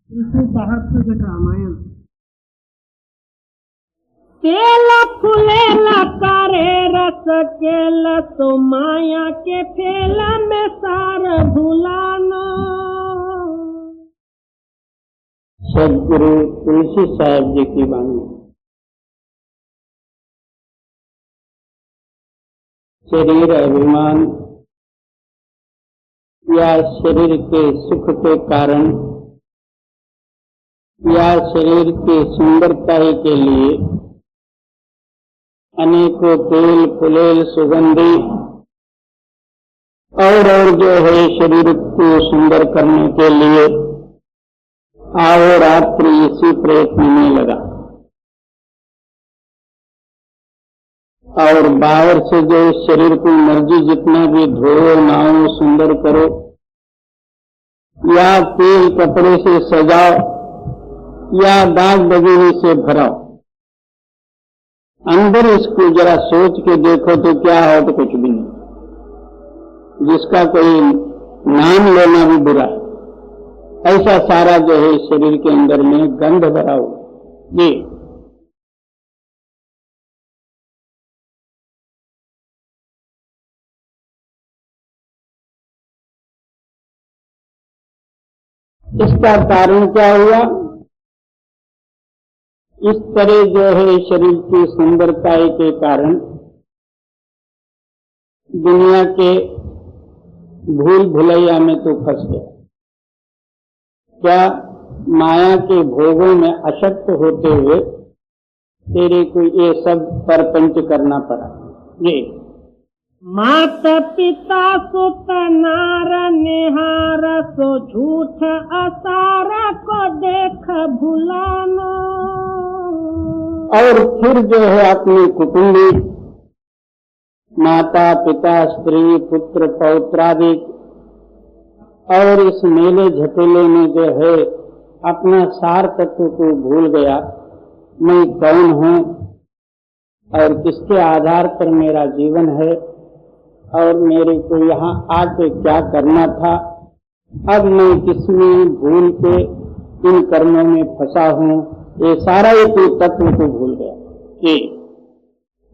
372 रामायण। केल फुलेल करे रस केल तो माया के फेल में सार भुलानो। सदगुरु तुलसी साहब जी की वाणी। शरीर अभिमान या शरीर के सुख के कारण या शरीर की सुंदरता के लिए अनेकों तेल फुलेल सुगंधी और जो है शरीर को सुंदर करने के लिए आओ रात्रि इसी प्रयत्न में लगा। और बाहर से जो शरीर को मर्जी जितना भी धो नहाओ सुंदर करो या तेल कपड़े से सजाओ या दाग बगीनी से भराओ, अंदर इसको जरा सोच के देखो तो क्या हो तो कुछ भी नहीं, जिसका कोई नाम लेना भी बुरा है। ऐसा सारा जो है शरीर के अंदर में गंध भरा हुआ। ये इसका कारण क्या हुआ? इस तरह जो है शरीर की सुंदरता के कारण दुनिया के भूल भुलैया में तो फंस गया। क्या माया के भोगों में अशक्त होते हुए तेरे को ये सब परपंच करना पड़ा। ये माता पिता सुत नार निहार सो झूठ असारा को देख भुलानो। और फिर जो है अपनी कुटुंबी माता पिता स्त्री पुत्र पौत्रादि और इस मेले झपेले में जो है अपना सार तत्व को भूल गया। मैं कौन हूँ और किसके आधार पर मेरा जीवन है और मेरे को यहाँ आके क्या करना था। अब मैं किसमें भूल के इन कर्मों में फंसा हूँ, ये सारा एक तत्व को भूल गया।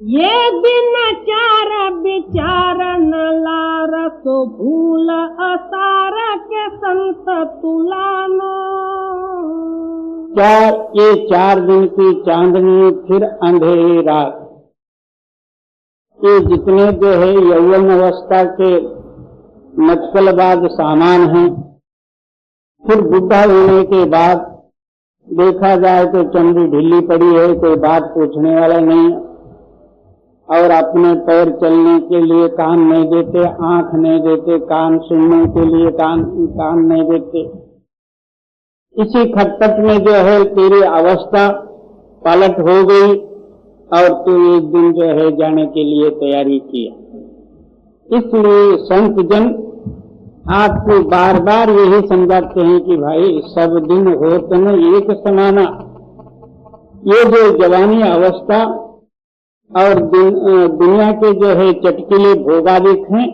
ये दिन चार विचार न लार सो भूल असार के संत तुलानो। क्या ये 4 दिन की चांदनी फिर अंधेरी रात, ये जितने जो है यौवन अवस्था के नक्सलबाज सामान हैं, फिर बुढ़ा होने के बाद देखा जाए तो चमड़ी ढीली पड़ी है, कोई बात पूछने वाला नहीं, और अपने पैर चलने के लिए कान नहीं देते, आंख नहीं देते, कान सुनने के लिए कान नहीं देते। इसी खटपट में जो है तेरी अवस्था पलट हो गई और तू एक दिन जो है जाने के लिए तैयारी किया। इसलिए संत जन आपको बार बार यही समझाते हैं कि भाई सब दिन हो तो न एक समाना। ये जो जवानी अवस्था और दुनिया के जो है चटकीले भोगादिक हैं,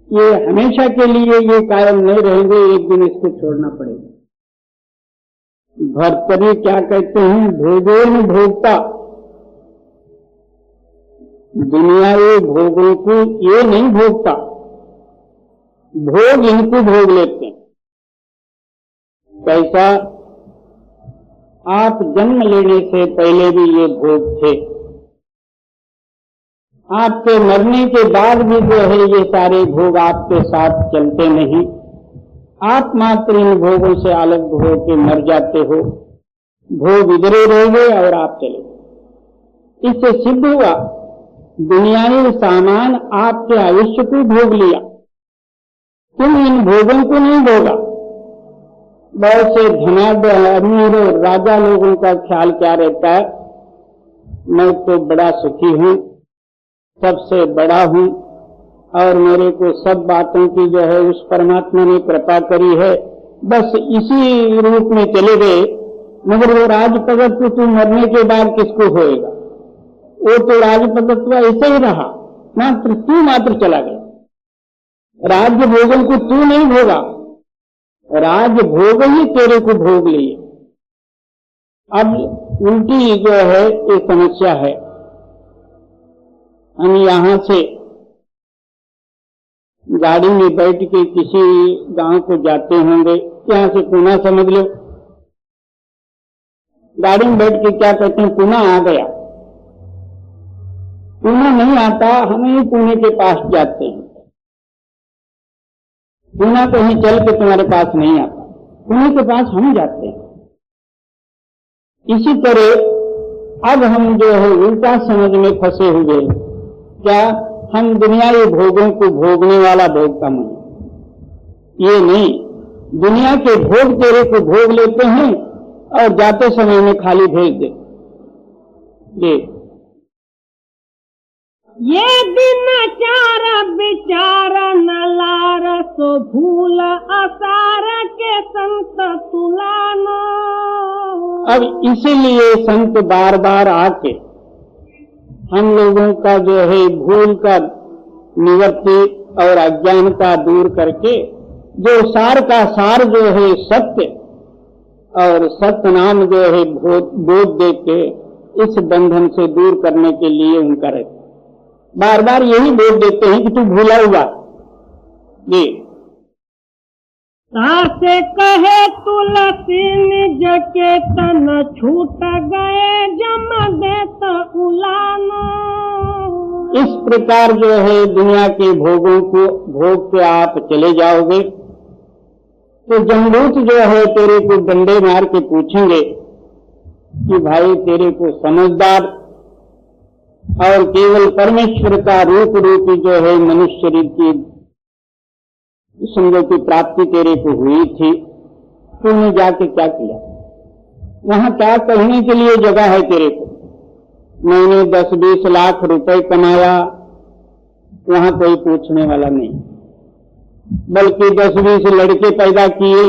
ये हमेशा के लिए ये कायम नहीं रहेंगे, एक दिन इसको छोड़ना पड़ेगा। भर्तरी क्या कहते हैं? भोगों भोगता, दुनियावी भोगों को ये नहीं भोगता, भोग इनको भोग लेते हैं। कैसा? आप जन्म लेने से पहले भी ये भोग थे, आपके मरने के बाद भी जो है ये सारे भोग आपके साथ चलते नहीं, आप मात्र इन भोगों से अलग होकर मर जाते हो। भोग इधर रह गए और आप चले गए। इससे सिद्ध हुआ दुनियावी सामान आपके आयुष्य को भोग लिया, तुम इन भोगों को नहीं भोगा। बहुत से धनाढ्य अमीर और राजा लोगों का ख्याल क्या रहता है? मैं तो बड़ा सुखी हूँ, सबसे बड़ा हूँ और मेरे को सब बातों की जो है उस परमात्मा ने कृपा करी है, बस इसी रूप में चले गए। मगर वो राजपगत तो तू मरने के बाद किसको होएगा? वो तो राजपगत्व ऐसे ही रहा, मात्र तू मात्र चला गया। राज्य भोगन को तू नहीं भोगा, राज भोग ही तेरे को भोग लिए। अब उल्टी जो है ये समस्या है। हम यहां से गाड़ी में बैठ के किसी गांव को जाते होंगे, यहां से पुणे समझ लो, गाड़ी में बैठ के क्या कहते हैं, पुणे आ गया। पुणे नहीं आता, हम ही पुणे के पास जाते हैं। पुणे कहीं चल के तुम्हारे पास नहीं आता, पुणे के पास हम जाते हैं। इसी तरह अब हम जो है उल्टा समझ में फंसे हुए। क्या हम दुनियावी भोगों को भोगने वाला भोग का मन, ये नहीं, दुनिया के भोग तेरे को भोग लेते हैं और जाते समय में खाली भेज दे। ये दिन चार विचार न लार, सो भूल असार के संत तुलानो। अब इसीलिए संत बार बार आके हम लोगों का जो है भूल का निवृत्ति और अज्ञानता दूर करके जो सार का सार जो है सत्य और सत्य नाम जो है बोध दे के इस बंधन से दूर करने के लिए उनका रहता, बार बार यही बोल देते हैं कि तू भूला हुआ। जी तासे कहे तुलसी निज के तन छूट गए जम देत उलानो। इस प्रकार जो है दुनिया के भोगों को भोग के आप चले जाओगे तो जमदूत जो है तेरे को डंडे मार के पूछेंगे कि भाई तेरे को समझदार और केवल परमेश्वर का रूप रूपी जो है मनुष्य शरीर की समझो की प्राप्ति तेरे को हुई थी, तूने जाके क्या किया, वहां क्या कहने के लिए जगह है तेरे को। मैंने 10-20 लाख रुपए कमाया, वहां कोई पूछने वाला नहीं, बल्कि 10-20 लड़के पैदा किए,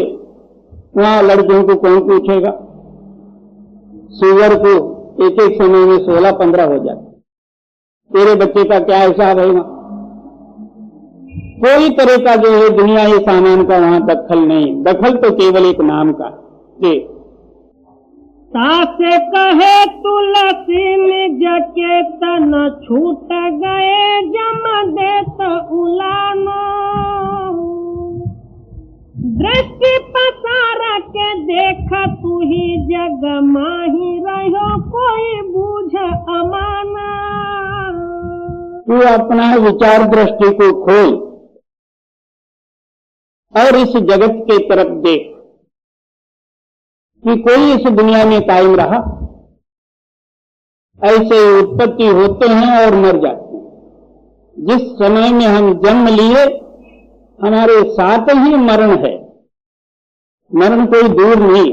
वहां लड़कियों को कौन पूछेगा। सुअर को एक एक समय में 16-15 हो जाते, तेरे बच्चे का क्या हिसाब है। कोई तरह का जो है दुनियावी सामान का वहां दखल नहीं, दखल तो केवल एक नाम का। तासे कहे तुलसी निज के तन छूट गए जम देत उलानो। दृष्टि पसार के देख तू ही जग माही रहो, कोई बूझ अमाना। तू अपना विचार दृष्टि को खोल और इस जगत के तरफ देख कि कोई इस दुनिया में कायम रहा। ऐसे उत्पत्ति होते हैं और मर जाते हैं। जिस समय में हम जन्म लिए हमारे साथ ही मरण है, मरण कोई दूर नहीं।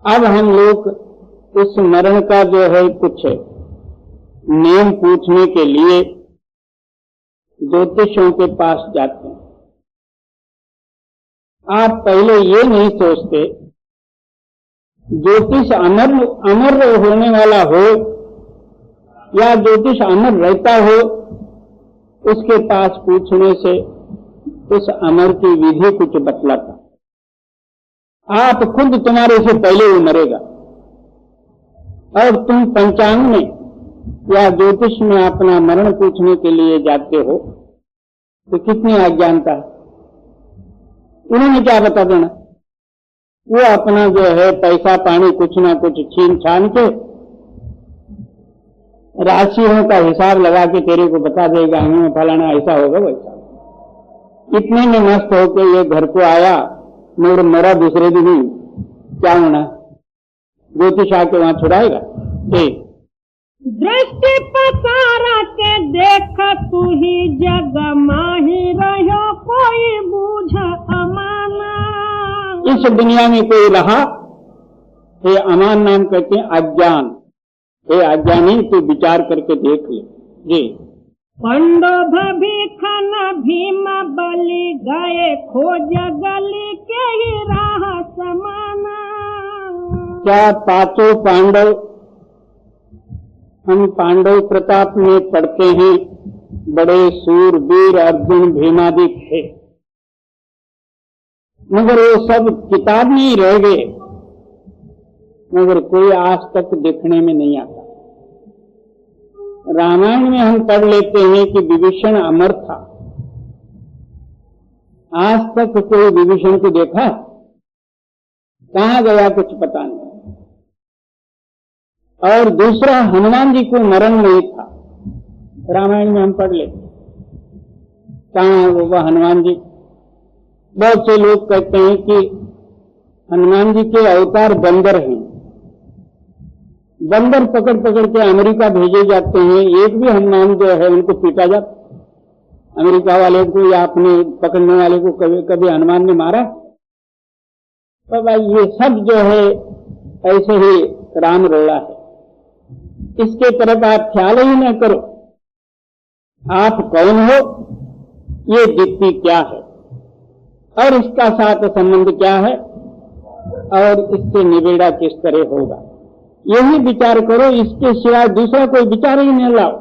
अब हम लोग उस मरण का जो है कुछ नियम पूछने के लिए ज्योतिषों के पास जाते हैं। आप पहले ये नहीं सोचते ज्योतिष अमर होने वाला हो या ज्योतिष अमर रहता हो, उसके पास पूछने से उस अमर की विधि कुछ बतलाता। आप खुद तुम्हारे से पहले वो मरेगा और तुम पंचांग में या ज्योतिष में अपना मरण पूछने के लिए जाते हो, तो कितनी अज्ञानता है। उन्होंने क्या बता देना, वो अपना जो है पैसा पानी कुछ ना कुछ छीन छान के राशियों का हिसाब लगा के तेरे को बता देगा, हमें फलाना ऐसा होगा वैसा। इतने में मस्त होके ये घर को आया, मरा दूसरे दिन ही, क्या होना, ज्योतिष आके वहां छुड़ाएगा। दृष्टि पसारा के देख तू ही जग माही रहो, कोई बूझ अमाना। इस दुनिया में कोई रहा, ये अमान नाम कहते हैं अज्ञान। ये अज्ञानी तो विचार करके देख ले। जी पंडोभ भीखन भीम बलि गए, खोज गली के ही राह समाना। क्या पांचों पांडव, हम पांडव प्रताप में पढ़ते हैं, बड़े सूरवीर अर्जुन भीमादि थे। मगर वो सब किताब में ही रह गए, मगर कोई आज तक देखने में नहीं आता। रामायण में हम पढ़ लेते हैं कि विभीषण अमर था, आज तक कोई विभीषण को देखा? कहां गया कुछ पता नहीं। और दूसरा, हनुमान जी को मरण नहीं था, रामायण में हम पढ़ लेते, कहां वो हनुमान जी? बहुत से लोग कहते हैं कि हनुमान जी के अवतार बंदर हैं, बंदर पकड़ पकड़ के अमेरिका भेजे जाते हैं, एक भी हनुमान जो है उनको पीटा जाता। अमेरिका वाले को या अपने पकड़ने वाले को कभी कभी हनुमान ने मारा? तो भाई ये सब जो है ऐसे ही राम रोड़ा है, इसके तरफ आप ख्याल ही न करो। आप कौन हो, ये दीप्ति क्या है, और इसका साथ संबंध क्या है, और इससे निबेड़ा किस तरह होगा, यही विचार करो। इसके सिवाय दूसरा कोई विचार ही नहीं लाओ।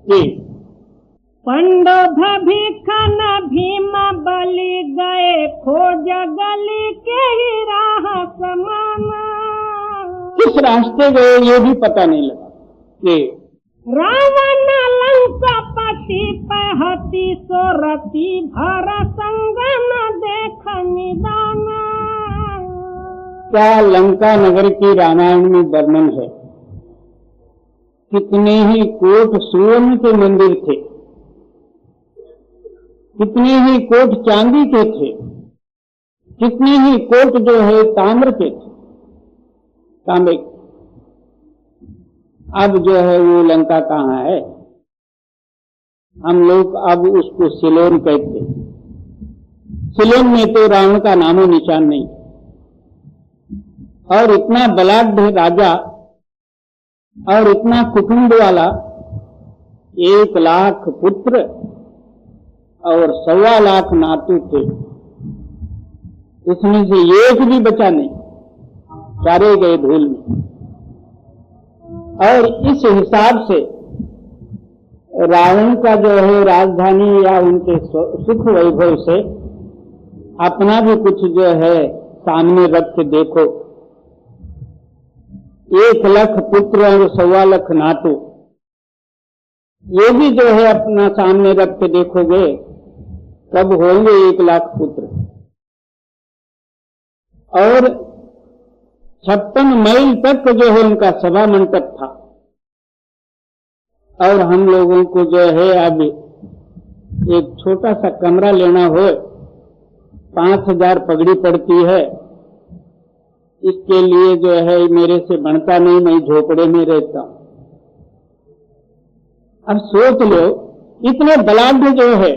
जी। पंडोभ भीखन भीम बलि गए, खोज गली के ही राह समाना। किस रास्ते गए ये भी पता नहीं लगा। जी। रावण लंकापति पहति सोरति, भर संग न देख निदाना। क्या लंका नगर की रामायण में वर्णन है? कितने ही कोट सुवर्ण के मंदिर थे, कितने ही कोट चांदी के थे, कितने ही कोट जो है ताम्र के थे, तांबे। अब जो है वो लंका कहाँ है? हम लोग अब उसको सिलोन कहते हैं। सिलोन में तो रावण का नामो निशान नहीं, और इतना बलाढ्य राजा और इतना कुटुंब वाला, 1 लाख पुत्र और 1.25 लाख नातू थे, उसमें से एक भी बचा नहीं, सारे गए धूल में। और इस हिसाब से रावण का जो है राजधानी या उनके सुख वैभव से अपना भी कुछ जो है सामने रख के देखो। 1 लाख पुत्र और 1.25 लाख नातू, ये भी जो है अपना सामने रख के देखोगे, कब होंगे 1 लाख पुत्र। और 56 मील तक जो है उनका सभा मंडप था। और हम लोगों को जो है अब एक छोटा सा कमरा लेना हो, 5000 पगड़ी पड़ती है। इसके लिए जो है मेरे से बनता नहीं, मैं झोपड़े में रहता हूं। अब सोच लो, इतने बलाढ्य जो है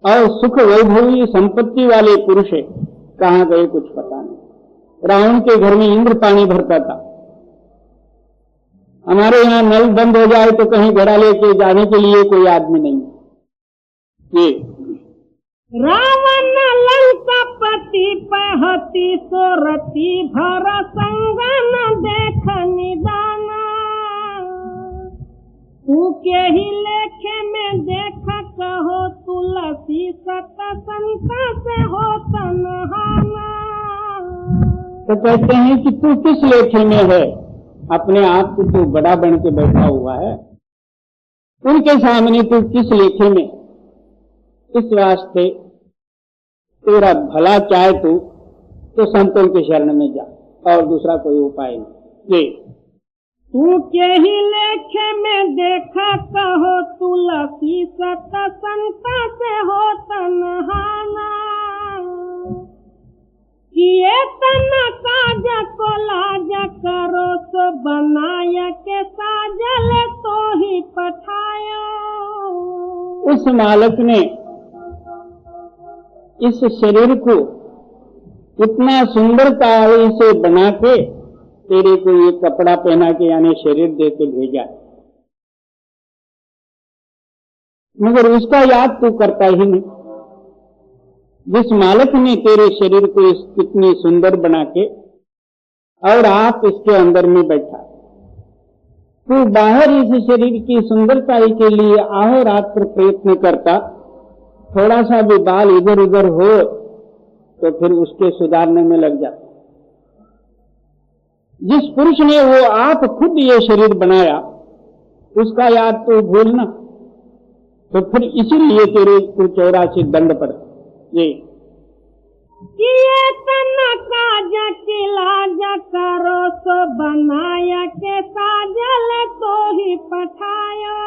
और सुख वैभवी संपत्ति वाले पुरुष कहां गए कुछ पता नहीं। रावण के घर में इंद्र पानी भरता था, हमारे यहां नल बंद हो जाए तो कहीं घड़ा लेके जाने के लिए कोई आदमी नहीं। ये रावण लंकापति पहति सोरति, भर संग न देख निदाना। तू के ही लेखे में देख कहो, तुलसी सत संत से हो तनहाना। तो कहते हैं कि तू किस लेखे में है, अपने आप को तू बड़ा बन के बैठा हुआ है, उनके सामने तू किस लेखे में। इस वास्ते तेरा भला चाहे तो संतों के शरण में जा, और दूसरा कोई उपाय नहीं। तू के ही लेखे में देखा कहो, तुलसी सत संत से हो तनहाना। किए तन काज को लाज करो, सो बनाय के साजल तो ही पठायो। उस मालक ने इस शरीर को इतना सुंदरता से बना के तेरे को ये कपड़ा पहना के यानी शरीर दे के भेजा, मगर उसका याद तू करता ही नहीं। जिस मालक ने तेरे शरीर को इतनी सुंदर बना के और आप इसके अंदर में बैठा, तू बाहर इस शरीर की सुंदरता के लिए अहोरात्र प्रयत्न करता, थोड़ा सा भी बाल इधर उधर हो तो फिर उसके सुधारने में लग जाता। जिस पुरुष ने वो आप खुद ये शरीर बनाया उसका याद तो भूलना, तो फिर इसीलिए तेरे को 84 दंड पड़े। ये किए तन काज किलाज करो सो बनाया के साजल तो ही पठाया,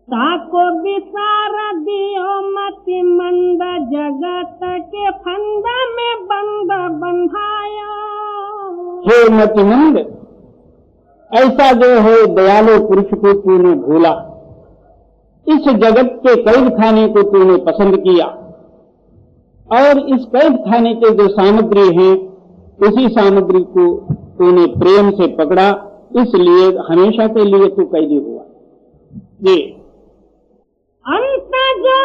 ताको विसार दियो मति मंद जगत के फंद में बंद बंधाया। हे मतिमंद, ऐसा जो है दयालु पुरुष को तूने भूला, इस जगत के कैद खाने को तूने पसंद किया और इस कैद खाने के जो सामग्री है उसी सामग्री को तूने प्रेम से पकड़ा, इसलिए हमेशा के लिए तू कैदी हुआ। ये अंत जो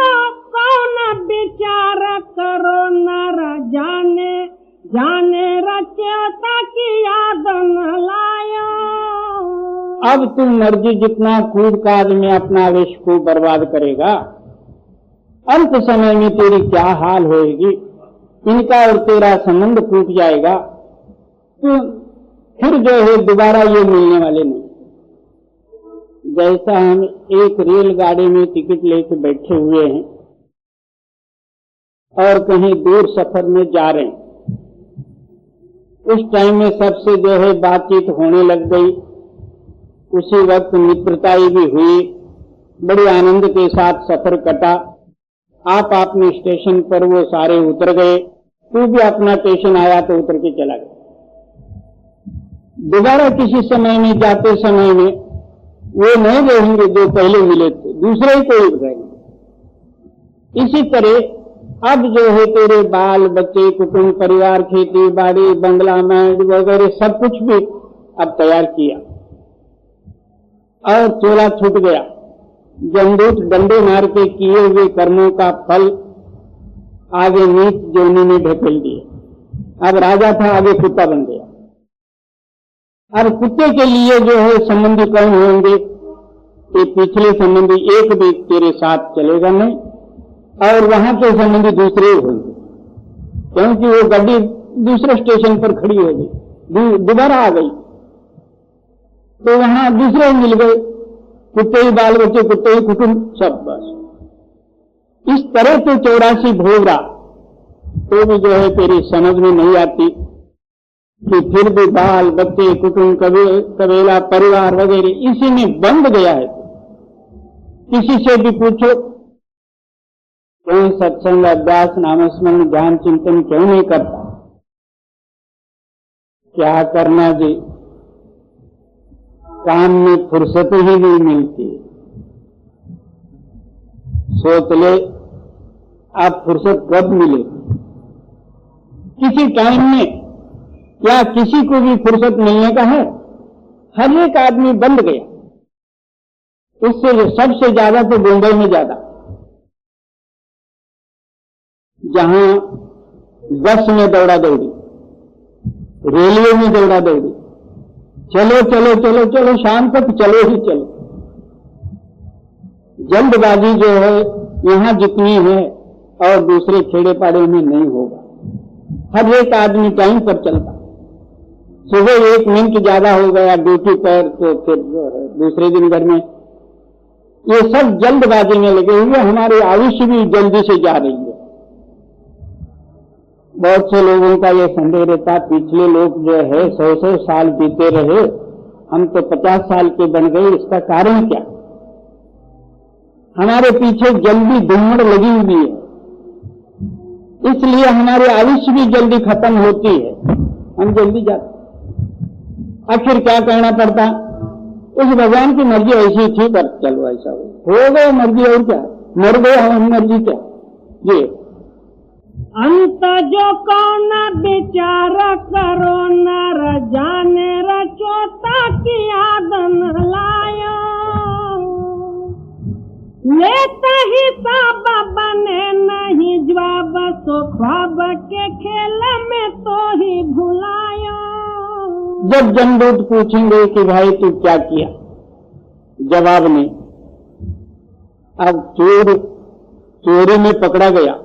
कौन विचार करो नर जाने, जाने रचता की याद न लाया। अब तू मर्जी जितना कूद काज में अपना आवेश को बर्बाद करेगा, अंत समय में तेरी क्या हाल होएगी, इनका और तेरा संबंध टूट जाएगा, तो फिर जो है दोबारा ये मिलने वाले नहीं। जैसा हम एक रेलगाड़ी में टिकट लेके बैठे हुए हैं और कहीं दूर सफर में जा रहे हैं, उस टाइम में सबसे जो है बातचीत होने लग गई, उसी वक्त मित्रताई भी हुई, बड़े आनंद के साथ सफर कटा। आप अपने स्टेशन पर वो सारे उतर गए, तू भी अपना स्टेशन आया तो उतर के चला गया। दोबारा किसी समय में जाते समय में वो नहीं रहेंगे जो पहले मिले थे, दूसरे ही कोई रहेंगे। इसी तरह अब जो है तेरे बाल बच्चे कुटुंब परिवार खेती बाड़ी बंगला मैंड वगैरह सब कुछ भी अब तैयार किया और चोला छूट गया। जमदूत डंडे मार के किए हुए कर्मों का फल आगे नीच जोनी ने ढकेल दिए। अब राजा था, आगे कुत्ता बन गया। अब कुत्ते के लिए जो है संबंधी कौन होंगे, ये पिछले संबंधी एक भी तेरे साथ चलेगा नहीं और वहां के संबंधी दूसरे होंगे, क्योंकि वो गाड़ी दूसरे स्टेशन पर खड़ी हो गई, दोबारा आ गई तो वहां दूसरे मिल गए, कुत्ते ही बाल बच्चे कुत्ते ही कुटुंब सब। बस इस तरह तो 84 भोग रहा तो भी जो है तेरी समझ में नहीं आती कि फिर भी बाल बच्चे कुटुंब कबीला परिवार वगैरह इसी में बंध गया है। किसी से भी पूछो क्यों सत्संग अभ्यास नामस्मरण ज्ञान चिंतन क्यों नहीं करता, क्या करना जी, काम में फुर्सत ही नहीं मिलती। सोच ले आप फुर्सत कब मिले, किसी टाइम में या किसी को भी फुर्सत मिलने का है। हर एक आदमी बंद गया, उससे सबसे ज्यादा तो मुंबई में ज्यादा, जहां बस में दौड़ा दौड़ी, रेलवे में दौड़ा दौड़ी, चलो चलो चलो चलो शाम तक चलो ही चलो। जल्दबाजी जो है यहां जितनी है और दूसरे खेड़े पाड़े में नहीं होगा। हर एक आदमी टाइम पर चलता, सुबह 1 मिनट ज्यादा हो गया ड्यूटी पर तो फिर दूसरे दिन घर में, ये सब जल्दबाजी में लगे हुए। हमारी आयुष्य भी जल्दी से जा रही है। बहुत से लोगों का ये संदेह रहता, पिछले लोग जो है 100 साल बीते रहे, हम तो 50 साल के बन गए, इसका कारण क्या? हमारे पीछे जल्दी धूमड़ लगी हुई है, इसलिए हमारी आयुष्य भी जल्दी खत्म होती है, हम जल्दी जाते। आखिर क्या कहना पड़ता, उस भगवान की मर्जी ऐसी थी, पर चलो ऐसा हो गए मर्जी, और क्या, मर गए हम, मर्जी क्या। ये अंत जो कौन विचार करो नर जाने रचोता की याद न लाया, लेते ही सब बने नहीं जवाब, सो ख्वाब के खेल में तो ही भुलाया। जब जमदूत पूछेंगे कि भाई तू क्या किया, जवाब नहीं। अब चोर चोरी में पकड़ा गया,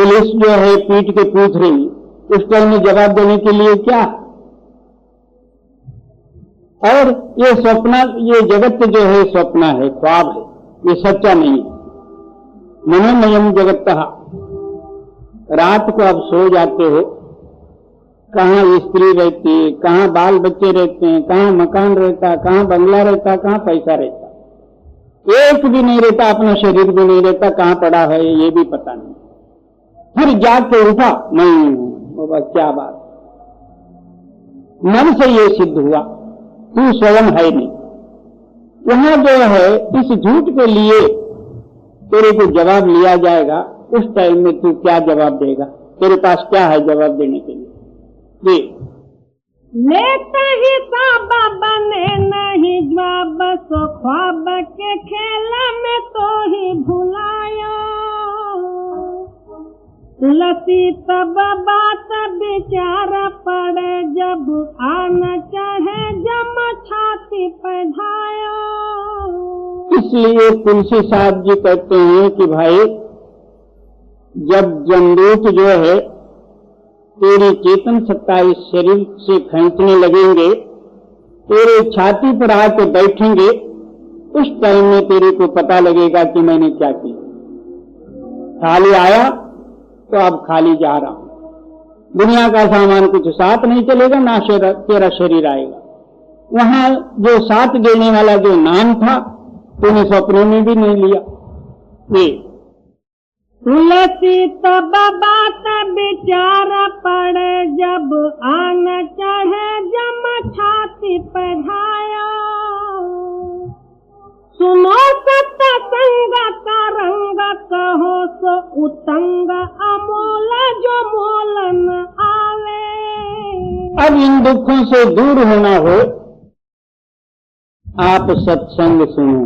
पुलिस जो है पीट के पूछ रही, उस टाइम में जवाब देने के लिए क्या? और ये स्वप्न, ये जगत जो है स्वप्न है, ख्वाब है, ये सच्चा नहीं है। मनोमयम जगत। रात को आप सो जाते हो, कहाँ स्त्री रहती है, कहाँ बाल बच्चे रहते हैं, कहाँ मकान रहता, कहाँ बंगला रहता, कहाँ पैसा रहता, एक भी नहीं रहता, अपना शरीर भी नहीं रहता, कहाँ पड़ा है ये भी पता नहीं। फिर जाग के उठा, नहीं बाबा क्या बात, मन से ये सिद्ध हुआ तू स्वयं है नहीं। वहां जो है इस झूठ के लिए तेरे को जवाब लिया जाएगा, उस टाइम में तू क्या जवाब देगा? तेरे पास क्या है जवाब देने के लिए? जी, लेता ही साब बने नहीं जवाब, सो ख्वाब के खेल में तो ही भुलायो। लसी तब बात विचार पड़े, जब आन चाहे जम छाती पढ़ायो। इसलिए तुलसी साहब जी कहते हैं कि भाई जब जमदूत जो है तेरी चेतन सत्ता इस शरीर से खींचने लगेंगे, तेरे छाती पर आके बैठेंगे, उस टाइम में तेरे को पता लगेगा कि मैंने क्या किया। खाली आया तो अब खाली जा रहा हूं। दुनिया का सामान कुछ साथ नहीं चलेगा, ना तेरा शरीर आएगा। वहां जो साथ देने वाला जो नाम था तूने सपनों में भी नहीं लिया। तुलसी तब बात विचार पड़े, जब आन चढ़े जम छाती पढ़ाया। सुनो सत्संग का रंग, कहो सो उतंग अमोल जो मोल न आवे। अब इन दुखों से दूर होना हो, आप सत्संग सुनो।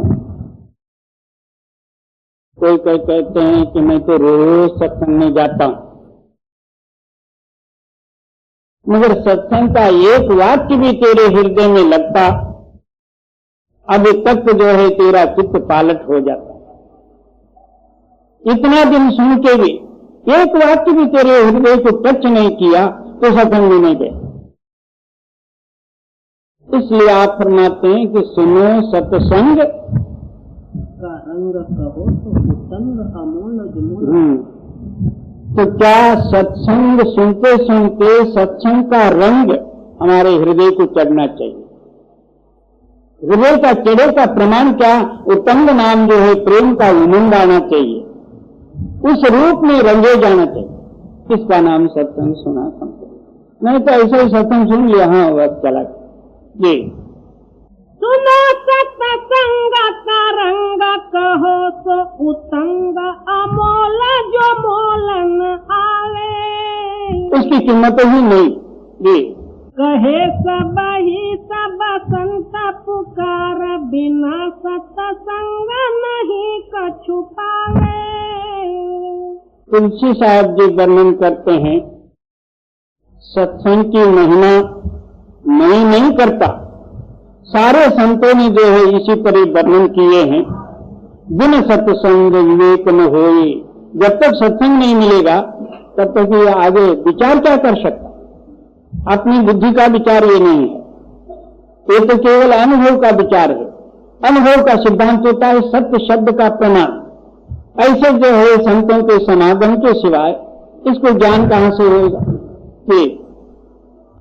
कोई कहते हैं कि मैं तो रोज सत्संग में जाता हूं, मगर सत्संग का एक वाक्य भी तेरे हृदय में लगता, अभी तक जो है तेरा चित्त पालट हो जाता। इतना दिन सुन के भी एक वाक्य भी तेरे हृदय को टच नहीं किया तो सत्संग में नहीं गए। इसलिए आप फरमाते हैं कि सुनो सत्संग का रंग, कहो तो उतंग अमोल जमोल। तो क्या सत्संग सुनते सुनते सत्संग का रंग हमारे हृदय को चढ़ना चाहिए। हृदय का चढ़े का प्रमाण क्या? उतंग नाम जो है प्रेम का उमंग आना चाहिए, उस रूप में रंगे जाना चाहिए। इसका नाम सत्संग सुना समझो, नहीं तो ऐसे ही सत्संग सुन लिया, हाँ वक्त चला ये। सुनो सत्संग का रंग, कहो सो उतंग अमोल जो मोल न आवे। उसकी कीमत ही नहीं। जी, कहे सब ही सब संत पुकार, बिना सत्संग नहीं कछु पावे। तुलसी साहब जी वर्णन करते हैं, सत्संग की महिमा मैं नहीं करता, सारे संतों ने जो है इसी पर ही वर्णन किए हैं। बिन सत्संग विवेक न होए। जब तक सत्संग नहीं मिलेगा तब तक ये आगे विचार क्या कर सकता? अपनी बुद्धि का विचार ये नहीं है, ये तो केवल अनुभव का विचार है। अनुभव का सिद्धांत होता है सत्य शब्द का प्रमाण। ऐसे जो है संतों के समागम के सिवाय इसको ज्ञान कहां से होगा?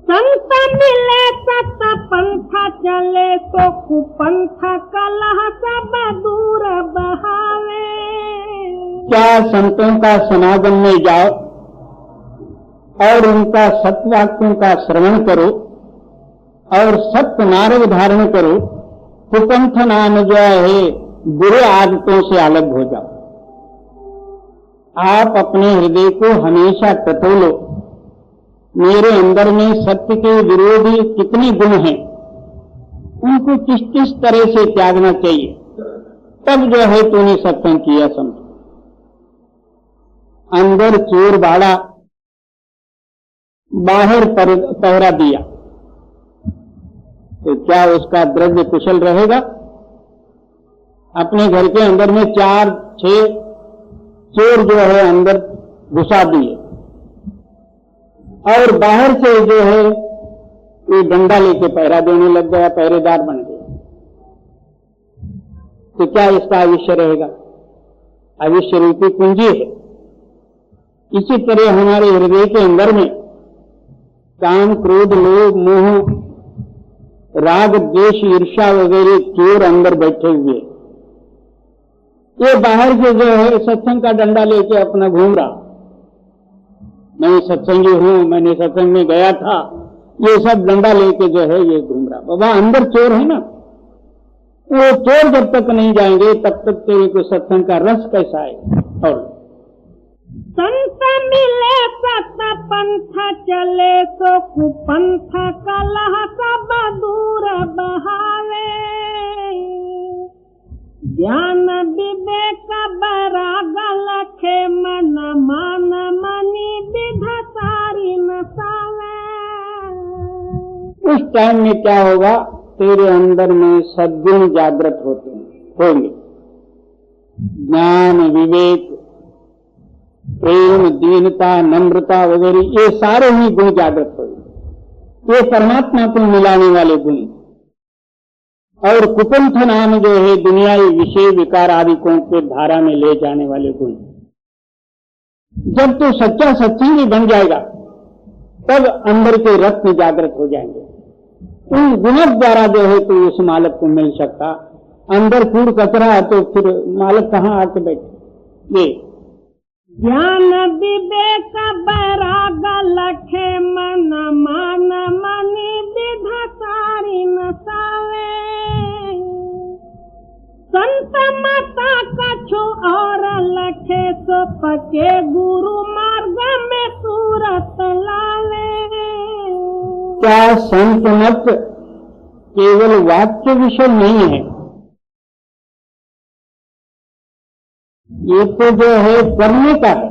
संत मिले सत पंथ चले, तो कुपंथ कलह सब दूर बहावे। क्या संतों का समागम में जाओ और उनका सत्वाक्यों का श्रवण करो और सत्य मार्ग धारण करो, कुपंथ नाम जो है बुरे आदतों से अलग हो जाओ। आप अपने हृदय को हमेशा टटोलो, मेरे अंदर में सत्य के विरोधी कितने गुण हैं, उनको किस किस तरह से त्यागना चाहिए, तब जो है तूने सत्संग किया समझ। अंदर चोर बाड़ा, बाहर पहरा दिया, तो क्या उसका द्रव्य कुशल रहेगा? अपने घर के अंदर में 4-6 चोर जो है अंदर घुसा दिए और बाहर से जो है ये डंडा लेके पहरा देने लग गया, पहरेदार बन गया। तो क्या इसका आयुष्य रहेगा? आयुष्य रूपी कुंजी है। इसी तरह हमारे हृदय के अंदर में काम, क्रोध, लोभ, मोह, राग, द्वेष, ईर्ष्या वगैरह चोर अंदर बैठे हुए, ये बाहर से जो है सत्संग का डंडा लेके अपना घूम रहा, मैं सत्संगी हूं, मैंने सत्संग में गया था, ये सब डंडा लेके जो है ये घूम रहा। बाबा अंदर चोर है ना, वो चोर जब तक नहीं जाएंगे तब तक तेरे को सत्संग का रस कैसा आएगा? और संत मिले सत पंथ चले सो कुपंथ कलह सब दूर बहावे, ज्ञान विवेक बैराग लखे मन मान मनी विध सारी नसावे। उस टाइम में क्या होगा? तेरे अंदर में सद्गुण जागृत होंगे, ज्ञान, विवेक, प्रेम, दीनता, नम्रता वगैरह ये सारे ही गुण जागृत होंगे। ये परमात्मा को मिलाने वाले गुण। और कुपंथ नाम जो है दुनियाई विषय विकार आदि को धारा में ले जाने वाले गुण। जब तो सच्चा सत्संगी बन जाएगा तब अंदर के रत्न जागृत हो जाएंगे। उन गुणों द्वारा जो है तो उस मालक को मिल सकता। अंदर कूड़ कचरा है तो फिर मालक कहाँ आके बैठे? ये ज्ञान विवेक बैराग लखे मन मान मनी विध सारी नसावे, संत माता कछु और लखे सो पके गुरु मार्ग में सूरत लाले। क्या संत मत केवल वाक्य विषय नहीं है, ये तो जो है करने का है।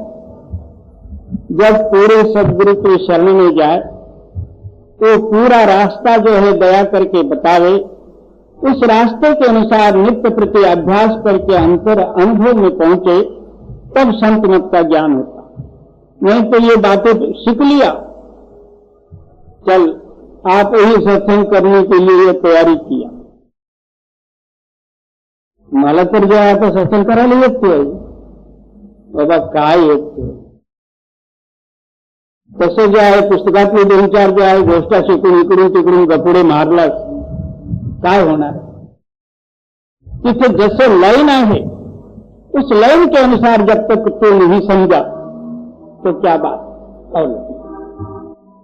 जब पूरे सदगुरु के शरण में जाए तो पूरा रास्ता जो है दया करके बतावे, उस रास्ते के अनुसार नित्य प्रति अभ्यास करके अंतर अनुभव में पहुंचे, तब संत मत का ज्ञान होता। नहीं तो ये बातें सीख लिया, चल आप यही सत्संग करने के लिए ये तैयारी किया, मला तर जो आहे तो सत्संग करायला येतोय बाबा, काय येतोय तसं जे आहे पुस्तकातले दोन चार जे आहे गोष्टा शिकून इकडून तिकडून गपुडे मारलास काय होणार? तिथे जसं लाइन आहे उस लाइन के अनुसार जब तक तो नहीं समझा तो क्या बात? और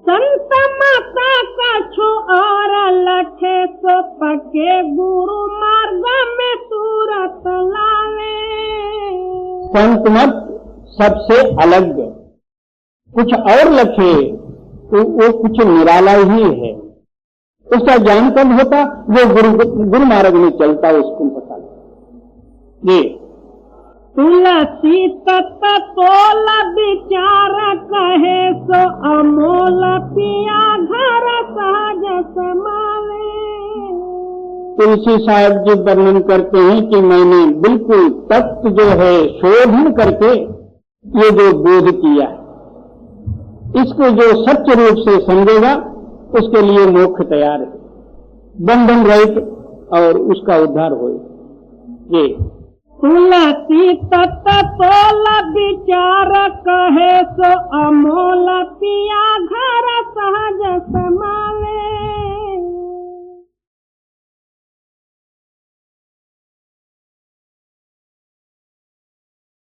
संत माता कछु और लखे सो पके गुरु मार्ग में सूरत लावे। संत मत सबसे अलग कुछ और लखे तो वो कुछ निराला ही है। उसका ज्ञान कब होता? वो गुरु मार्ग में चलता, उसको पता लगता। ये तुलसी तत्व तोल विचार कहे सो अमोल पिया घर सहज समावे। तुलसी साहब जी वर्णन करते हैं कि मैंने बिल्कुल तत्व जो है शोधन करके ये जो बोध किया, इसको जो सच्चे रूप से समझेगा उसके लिए मोक्ष तैयार है, बंधन रहित, और उसका उद्धार हो। ये तुलसी तत्व तोल विचार